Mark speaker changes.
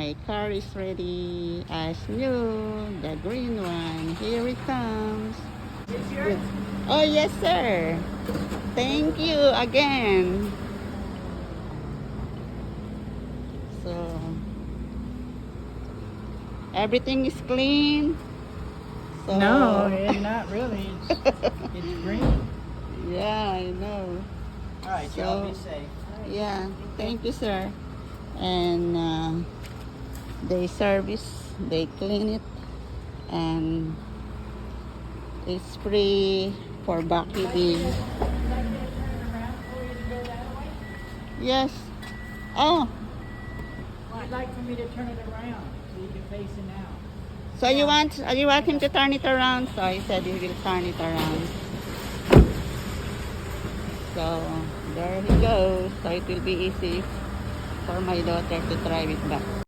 Speaker 1: my car is ready as new. The green one. Here it comes. Good. Oh, yes, sir. Thank you again. So, everything is clean. So,
Speaker 2: No, not really. It's green.
Speaker 1: Yeah, I know.
Speaker 2: All right,
Speaker 1: So,
Speaker 2: y'all be safe.
Speaker 1: Yeah, thank you, sir. And they service, they clean it, and it's free for vacuuming. Yes. Oh,
Speaker 2: I'd like for me to turn it around so you can face it now.
Speaker 1: so you want him to turn it around? So he said he will turn it around. So there he goes. So it will be easy for my daughter to drive it back.